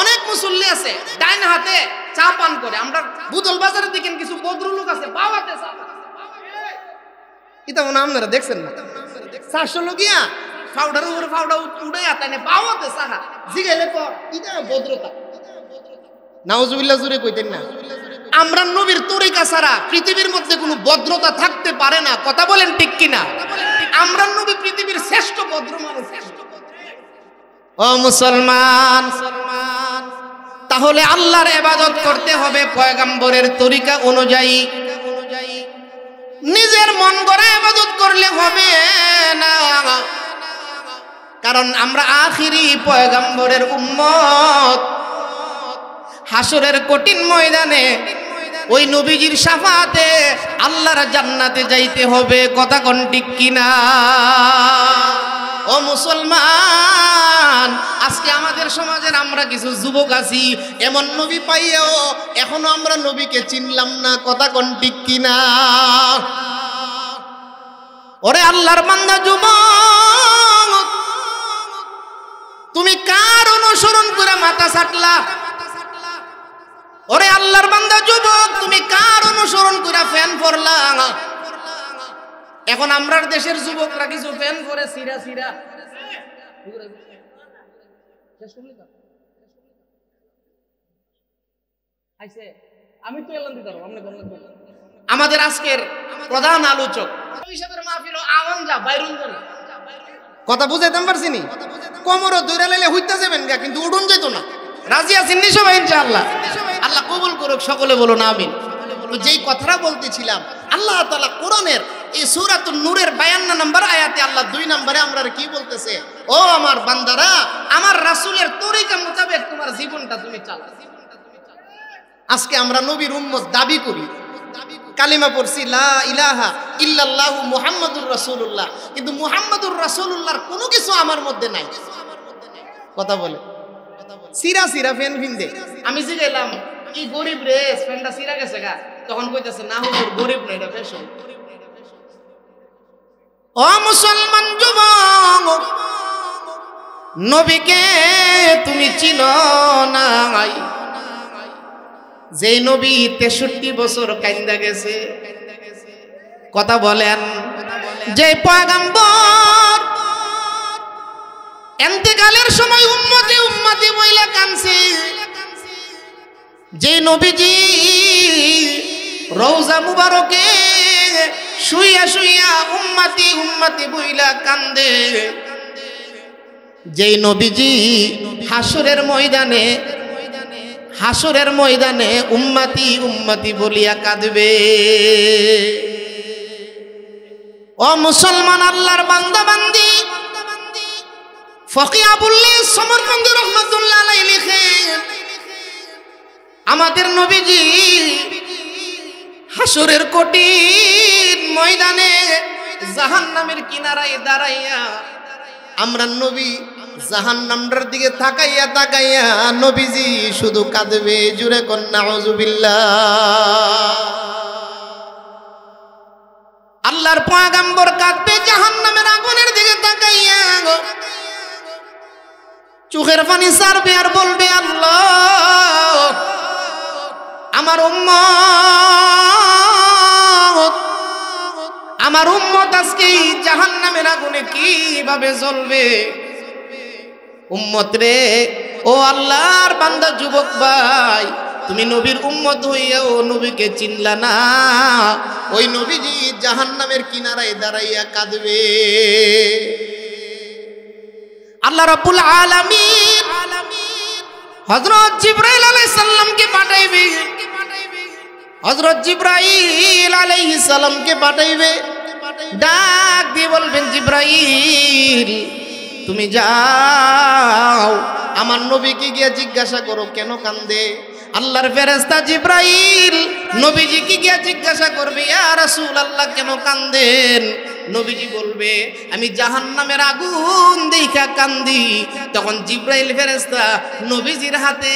অনেক মুসল্লি আছে ডাইন হাতে চা পান করে। আমরা বুদল বাজারের দিকে কিছু ভদ্রলোক আছে বাবাতে চা, এটা মনে আপনারা দেখছেন না? 400 লোকিয়া পাউডার উপরে পাউডার উড়ে তাই বাবাতে চা জিগাইলে তো এটা ভদ্রতা। নাউজুবিল্লাহ জুরে কইতেন না? আমরা নবীর তরিকা ছাড়া পৃথিবীর মধ্যে কোনো ভদ্রতা থাকতে পারে না। কথা বলেন ঠিক কিনা? আমরা নবী পৃথিবীর শ্রেষ্ঠ ভদ্র মানুষ। ও মুসলমান, তাহলে আল্লাহর ইবাদত করতে হবে পয়গম্বরের তরিকা অনুযায়ী। নিজের মন গড়া ইবাদত করলে হবে না, কারণ আমরা আখিরি পয়গম্বরের উম্মত। হাসরের কঠিন ময়দানে ওই নবীজির শাফাতে আল্লাহর জান্নাতে যাইতে হবে। কথা কোন ঠিক কিনা? ও মুসলমান, আজকে আমাদের সমাজের আমরা কিছু যুবক আছি এমন নবী পাইয়াও এখনো আমরা নবীকে চিনলাম না। কথা কোন ঠিক কিনা? ওরে আল্লাহর বান্দা যুবক, তুমি কার অনুসরণ করে মাথা ছাটলা? ওরে আল্লাহর বান্দা যুবক, তুমি কার অনুসরণ করে ফ্যান পরলা? এখন আমরার দেশের যুবকরা কিছু ফ্যান পরে সিরা সিরা। আমি তো এলাম দিতে পারবো। আমাদের আজকের প্রধান আলোচক হিসাবের মাহফিল আওয়াম যা বাইরুন করে। কথা বুঝাইতাম পারছি নি? কোমরও দৌড়া লাইলে হইতে যাবেন গা, কিন্তু উঠুন যেত না। রাজি আছেন নি সবাই? ইনশাআল্লাহ। আল্লাহ কবুল করুক, সকলে বলুন আমিন। তো যেই কথাটা বলতেছিলাম, আল্লাহ তাআলা কোরআনের এই সূরাতুন নূরের 52 নম্বর আয়াতে আল্লাহ 2 নম্বরে আমরা কি বলতেছে? ও আমার বান্দারা, আমার রাসূলের তরিকা মোতাবেক তোমার জীবনটা তুমি চালাও। আজকে আমরা নবীর উম্মত দাবি করি, কালিমা পড়ছি লা ইলাহা ইল্লাল্লাহু মুহাম্মাদুর রাসূলুল্লাহ, কিন্তু মুহাম্মাদুর রাসূলুল্লাহর কোনো কিছু আমার মধ্যে নাই। কথা বলে সিরা সিরা ফ্যান ফিন্দে। আমি জিগাইলাম কি গরিব রে, ফ্যানটা সিরা গেছে গা? তখন কইতাছে না হুজুর গরিব না, এটা ফ্যাশন। ও মুসলমান যুবক, নবীকে তুমি চিনো না? যেই নবী 63 বছর কাইন্দা গেছে। কথা বলেন। যে পয়গম্বর ইন্তেকালের সময় উম্মতি উম্মতি বইলা কানছে, যে নবীজি রওজা মুবারকে শুইয়া শুইয়া উম্মতি উম্মতি বইলা কান্দে, যেই নবীজি হাসরের ময়দানে উম্মতি উম্মতি বলিয়া কাঁদবে। ও মুসলমান, আল্লাহর বান্দা বান্দি, ফকি আবুল্লাহ সমরকন্দ রাহমাতুল্লাহ আলাইহি লিখেন, আমাদের নবীজি হাসরের কঠিন ময়দানে জাহান্নামের কিনারায় দাঁড়াইয়া আমরা নবী জাহান্নামের দিকে তাকাইয়া তাকাইয়া নবীজি শুধু কাঁদবে, জুরে কোন নাউজুবিল্লাহ। আল্লাহর পয়গম্বর কাঁদবে জাহান্নামের আগুনের দিকে তাকাইয়া, চোখের পানি ছাড়বে আর বলবে, আল্লাহ আমার উম্মত আজকে জাহান্নামের আগুনে কিভাবে জ্বলবে। উম্মত রে, ও আল্লাহর বান্দা যুবক ভাই, তুমি নবীর উম্মত হইয়াও নবীকে চিনলা না। ওই নবীজি জাহান্নামের কিনারায় দাঁড়াইয়া কাঁদবে। আল্লাহ রাব্বুল আলামিন হযরত জিবরাইল আলাইহিস সালামকে পাঠাইবে, হযরত জিবরাইল আলাইহিস সালামকে পাঠাইবে, ডাক দিয়ে বলবেন, জিবরাইল তুমি যাও আমার নবীকে গিয়ে জিজ্ঞাসা করো কেন কান্দে। আল্লাহর ফেরেশতা জিবরাইল নবীজিকে গিয়ে জিজ্ঞাসা করবে, ইয়া রাসূলুল্লাহ কেন কান্দেন। নবীজি বলবে, আমি জাহান্নামের আগুন দেখা কান্দি। তখন জিবরাইল ফেরেশতা নবীজির হাতে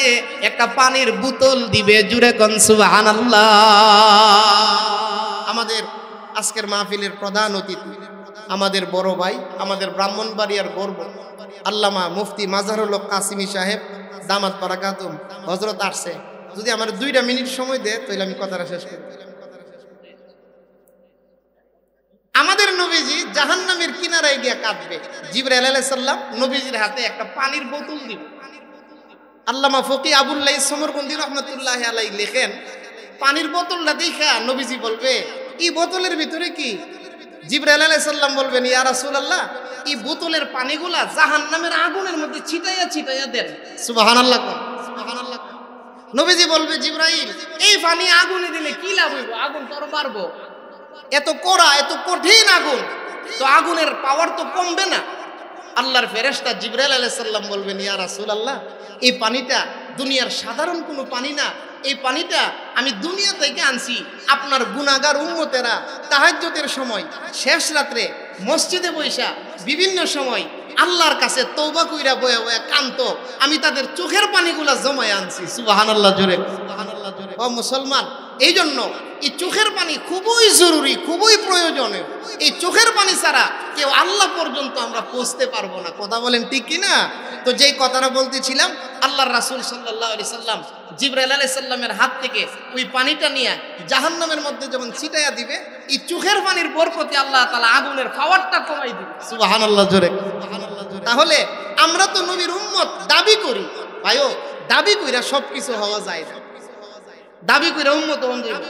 একটা পানির বোতল দিবে, জুরে কোন সুবহানাল্লাহ। আমাদের আজকের মাহফিলের প্রধান অতিথি, আমাদের বড় ভাই, আমাদের ব্রাহ্মণবাড়িয়ার গর্ব আল্লামা মুফতি মাজহারুল হক কাসিমি সাহেব দামাত বারাকাতুম হযরত আসছে। যদি আমার 2টা মিনিট সময় দেয় তাহলে আমি কথাটা শেষ করি। আমাদের নবীজি জাহান্নামের কিনারায় গিয়ে কাঁদবে। জিবরাইল আলাইহিস সালাম নবীজির হাতে একটা পানির বোতল দিবে। আল্লামা ফকি আবুল্লাহ সমরকন্দি রহমাতুল্লাহি আলাইহি লেখেন, পানির বোতলটা দেখা নবীজি বলবে, এই বোতলের ভিতরে কি? জিবরাইল আলাইহিস সালাম বলবেন, ইয়া রাসূলুল্লাহ এই বোতলের পানিগুলা জাহান্নামের আগুনের মধ্যে ছিটাইয়া ছিটাইয়া দেন। সুবহানাল্লাহ, সুবহানাল্লাহ। নবীজি বলবে, জিবরাইল এই পানি আগুনে দিলে কি লাভ হইব? আগুন তো আরো বাড়বো। এত কড়া, এত কঠিন আগুন, তো আগুনের পাওয়ার তো কমবে না। আল্লাহর ফেরেশতা জিবরাইল আলাইহিস সালাম বলবেন, ইয়া রাসূলুল্লাহ এই পানিটা দুনিয়ার সাধারণ কোনো পানি না, এই পানিটা আমি দুনিয়া থেকে আনছি। আপনার গুনাহগার উম্মতেরা তাহাজ্জুদের সময়, শেষ রাত্রে মসজিদে বৈশা বিভিন্ন সময় আল্লাহর কাছে তওবা কইরা বয়া বয়া কান্ত, আমি তাদের চোখের পানিগুলা জমায় আনছি। সুবহানাল্লাহ, জোরে সুবহানাল্লাহ জোরে। ও মুসলমান, এই জন্য এই চোখের পানি খুবই জরুরি, খুবই প্রয়োজনীয়। এই চোখের পানি ছাড়া কেউ আল্লাহ পর্যন্ত আমরা পৌঁছতে পারবো না। কথা বলেন ঠিক কিনা? তো যেই কথাটা বলতেছিলাম, আল্লাহর রাসূল সাল্লাল্লাহু আলাইহি সাল্লাম জিবরাইল আলাইহিস সালামের হাত থেকে ওই পানিটা নিয়ে জাহান্নামের মধ্যে যখন ছিটাইয়া দিবে, এই চোখের পানির বরকতে আল্লাহ তাআলা আগুনের পাওয়ারটা কমাই দিবে। সুবহানাল্লাহ, জোরে সুবহানাল্লাহ জোরে। তাহলে আমরা তো নবীর উম্মত দাবি করি, ভাইও দাবি কইরা সবকিছু হওয়া যায় না। দাবি কইরা উম্মত হন যাবে,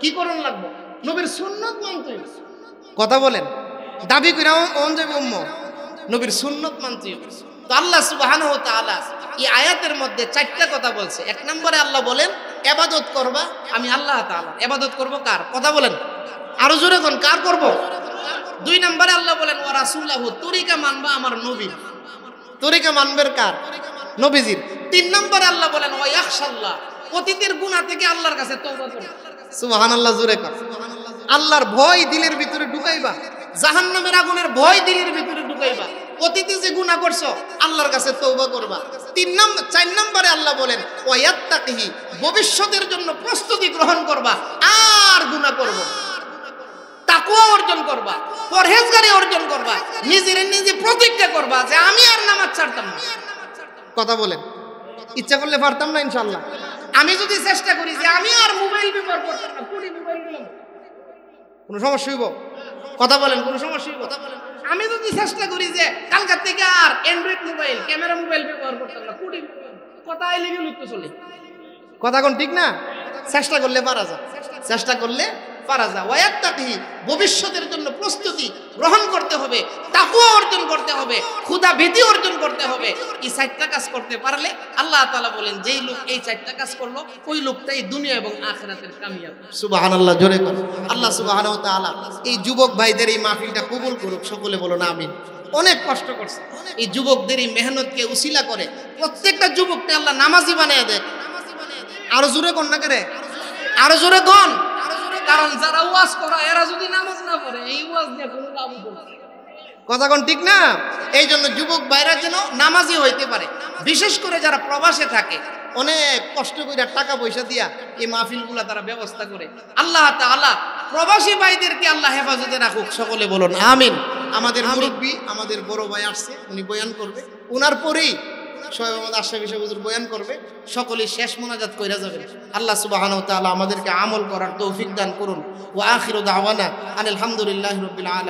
কি করণ লাগবে? নবীর সুন্নাত মানতে হবে। কথা বলেন, দাবি কইরা হন যাবে উম্মত, নবীর সুন্নাত মানতে হবে। তো আল্লাহ সুবহানাহু ওয়া তাআলা এই আয়াতের মধ্যে 4টা কথা বলছে। 1 নম্বরে আল্লাহ বলেন ইবাদত করবা, আমি আল্লাহ তাআলা। ইবাদত করব কার? কথা বলেন, আরো জোরে কোন, কার করব? 2 নম্বরে আল্লাহ বলেন ওয়া রাসূলুহু, তরিকা মানবা আমার নবীর। তরিকা মানবের কার? নবীজির। 3 নম্বরে আল্লাহ বলেন ওয়া ইয়াখশাল্লাহ, অতীতের গুনাহ থেকে আল্লাহর কাছে তওবা করো। সুবহানাল্লাহ, জোরে কর। আল্লাহর ভয় দিলের ভিতরে ঢুকাইবা, জাহান্নামের আগুনের ভয় দিলের ভিতরে ঢুকাইবা। অতীতে যে গুনাহ করছো আল্লাহর কাছে তওবা করবা। 4 নম্বরে আল্লাহ বলেন ওয়ায়াত্তাকিহি, ভবিষ্যতের জন্য প্রস্তুতি গ্রহণ করবা, আর গুনাহ করব না। তাকওয়া অর্জন করবা, পরহেজগারি অর্জন করবা, নিজের নিজে প্রতিজ্ঞা করবা যে আমি আর নামাজ ছাড়তাম না। কথা বলেন, ইচ্ছা করলে পারতাম না ইনশাআল্লাহ। আমি যদি চেষ্টা করি যে আমি আর মোবাইল ব্যবহার করতাম না, কোন মোবাইল নিলাম, কোনো সমস্যা হইব? কথা বলেন, কোনো সমস্যা হইব? আমি যদি চেষ্টা করি যে কালকার থেকে আর অ্যান্ড্রয়েড মোবাইল, ক্যামেরা মোবাইল ব্যবহার করতাম না, কোন কথা আইলে গেল তো চলে। কথা কোন ঠিক না? চেষ্টা করলে পারা যায়, চেষ্টা করলে পারা যায়। ওয়ায়াত্তাকিহি, ভবিষ্যতের জন্য প্রস্তুতি গ্রহণ করতে হবে, তাকওয়া অর্জন করতে হবে, খোদা ভীতি অর্জন করতে হবে। এই 4টা কাজ করতে পারলে আল্লাহ তাআলা বলেন যেই লোক এই 4টা কাজ করলো ওই লোকটাই দুনিয়া এবং আখিরাতের কামিয়াব। সুবহানাল্লাহ, জোরে করো। আল্লাহ সুবহানাহু ওয়া তাআলা এই যুবক ভাইদের এই মাহফিলটা কবুল করুক, সকলে বলুন আমিন। অনেক কষ্ট করছে, এই যুবকদের এই মেহনতকে উসিলা করে প্রত্যেকটা যুবককে আল্লাহ নামাজি বানায় দেয়। আরো জোরে কোন না করে, আরো জোরে কোন। কারণ যারা ওয়াজ করে এরা যদি নামাজ না পড়ে এই ওয়াজ দিয়ে কোনো লাভ হবে না। কথা কোন ঠিক না? এই জন্য যুবক ভাইরা যেন নামাজি হইতে পারে, বিশেষ করে যারা প্রবাসে থাকে, অনেক কষ্ট করে টাকা পয়সা দিয়া এই মাহফিলগুলা তারা ব্যবস্থা করে। আল্লাহ তাআলা প্রবাসী ভাইদেরকে আল্লাহ হেফাজতে রাখুক, সকলে বলুন আমিন। আমাদের মুরব্বী, আমাদের বড় ভাই আসছে, উনি বয়ান করবে, উনার পরেই শোয়েব আহমদ আশরাফি সাহেব হুজুর বয়ান করবে, সকলেই শেষ মোনাজাত কইরা যাবেন। আল্লাহ সুবহানাহু ওয়া তাআলা আমাদেরকে আমল করার তৌফিক দান করুন। ওয়া আখিরু দাওয়ানা আনিল হামদুলিল্লাহি রাব্বিল আলামিন।